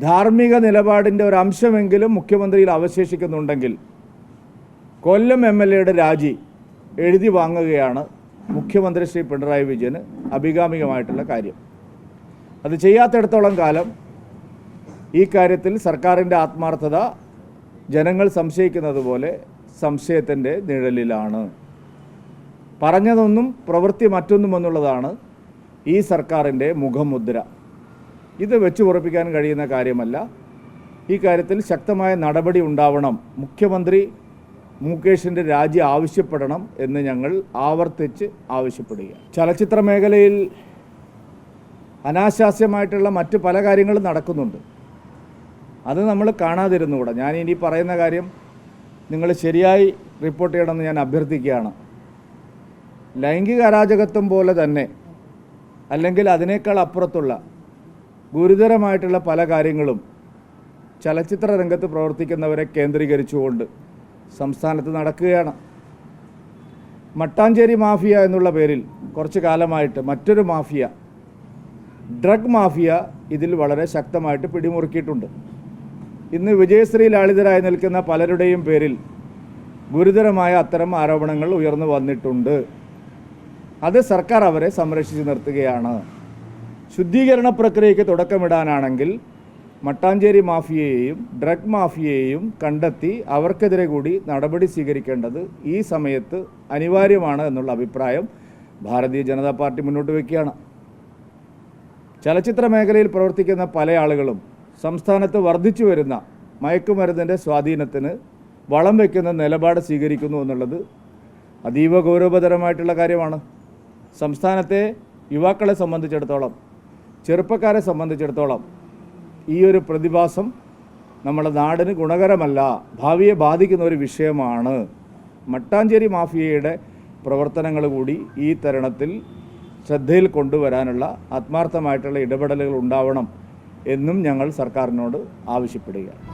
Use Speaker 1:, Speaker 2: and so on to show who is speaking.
Speaker 1: ധാർമ്മിക നിലപാടിൻ്റെ ഒരു അംശമെങ്കിലും മുഖ്യമന്ത്രിയിൽ അവശേഷിക്കുന്നുണ്ടെങ്കിൽ കൊല്ലം MLAയുടെ രാജി എഴുതി വാങ്ങുകയാണ് മുഖ്യമന്ത്രി ശ്രീ പിണറായി വിജയന് അഭികാമ്യമായിട്ടുള്ള കാര്യം. അത് ചെയ്യാത്തിടത്തോളം കാലം ഈ കാര്യത്തിൽ സർക്കാരിൻ്റെ ആത്മാർത്ഥത ജനങ്ങൾ സംശയിക്കുന്നത് പോലെ സംശയത്തിൻ്റെ നിഴലിലാണ്. പറഞ്ഞതൊന്നും പ്രവൃത്തി മറ്റൊന്നും എന്നുള്ളതാണ് ഈ സർക്കാരിൻ്റെ മുഖമുദ്ര. ഇത് വെച്ച് ഉറപ്പിക്കാൻ കഴിയുന്ന കാര്യമല്ല. ഈ കാര്യത്തിൽ ശക്തമായ നടപടി ഉണ്ടാവണം. മുഖ്യമന്ത്രി മുകേഷിൻ്റെ രാജി ആവശ്യപ്പെടണം എന്ന് ഞങ്ങൾ ആവർത്തിച്ച് ആവശ്യപ്പെടുകയാണ്. ചലച്ചിത്ര മേഖലയിൽ അനാശാസ്യമായിട്ടുള്ള മറ്റ് പല കാര്യങ്ങളും നടക്കുന്നുണ്ട്. അത് നമ്മൾ കാണാതിരുന്നുകൂടാ. ഞാൻ ഇനി പറയുന്ന കാര്യം നിങ്ങൾ ശരിയായി റിപ്പോർട്ട് ചെയ്യണമെന്ന് ഞാൻ അഭ്യർത്ഥിക്കുകയാണ്. ലൈംഗിക അരാജകത്വം പോലെ തന്നെ അല്ലെങ്കിൽ അതിനേക്കാൾ അപ്പുറത്തുള്ള ഗുരുതരമായിട്ടുള്ള പല കാര്യങ്ങളും ചലച്ചിത്ര രംഗത്ത് പ്രവർത്തിക്കുന്നവരെ കേന്ദ്രീകരിച്ചുകൊണ്ട് സംസ്ഥാനത്ത് നടക്കുകയാണ്. മട്ടാഞ്ചേരി മാഫിയ എന്നുള്ള പേരിൽ കുറച്ച് കാലമായിട്ട് മറ്റൊരു മാഫിയ, ഡ്രഗ് മാഫിയ, ഇതിൽ വളരെ ശക്തമായിട്ട് പിടിമുറുക്കിയിട്ടുണ്ട്. ഇന്ന് വിജയശ്രീ ലാളിതരായി നിൽക്കുന്ന പലരുടെയും പേരിൽ ഗുരുതരമായ അത്തരം ആരോപണങ്ങൾ ഉയർന്നു വന്നിട്ടുണ്ട്. അത് സർക്കാർ അവരെ സംരക്ഷിച്ച് നിർത്തുകയാണ്. ശുദ്ധീകരണ പ്രക്രിയയ്ക്ക് തുടക്കമിടാനാണെങ്കിൽ മട്ടാഞ്ചേരി മാഫിയയെയും ഡ്രഗ് മാഫിയയെയും കണ്ടെത്തി അവർക്കെതിരെ കൂടി നടപടി സ്വീകരിക്കേണ്ടത് ഈ സമയത്ത് അനിവാര്യമാണ് എന്നുള്ള അഭിപ്രായം ഭാരതീയ ജനതാ പാർട്ടി മുന്നോട്ട് വയ്ക്കുകയാണ്. ചലച്ചിത്ര മേഖലയിൽ പ്രവർത്തിക്കുന്ന പല ആളുകളും സംസ്ഥാനത്ത് വർദ്ധിച്ചു വരുന്ന മയക്കുമരുന്നിൻ്റെ സ്വാധീനത്തിന് വളം വയ്ക്കുന്ന നിലപാട് സ്വീകരിക്കുന്നു എന്നുള്ളത് അതീവ ഗൗരവതരമായിട്ടുള്ള കാര്യമാണ്. സംസ്ഥാനത്തെ യുവാക്കളെ സംബന്ധിച്ചിടത്തോളം, ചെറുപ്പക്കാരെ സംബന്ധിച്ചിടത്തോളം ഈ ഒരു പ്രതിഭാസം നമ്മുടെ നാടിന് ഗുണകരമല്ല, ഭാവിയെ ബാധിക്കുന്ന ഒരു വിഷയമാണ്. മട്ടാഞ്ചേരി മാഫിയയുടെ പ്രവർത്തനങ്ങൾ കൂടി ഈ തരുണത്തിൽ ശ്രദ്ധയിൽ കൊണ്ടുവരാനുള്ള ആത്മാർത്ഥമായിട്ടുള്ള ഇടപെടലുകൾ ഉണ്ടാവണം എന്നും ഞങ്ങൾ സർക്കാരിനോട് ആവശ്യപ്പെടുകയാണ്.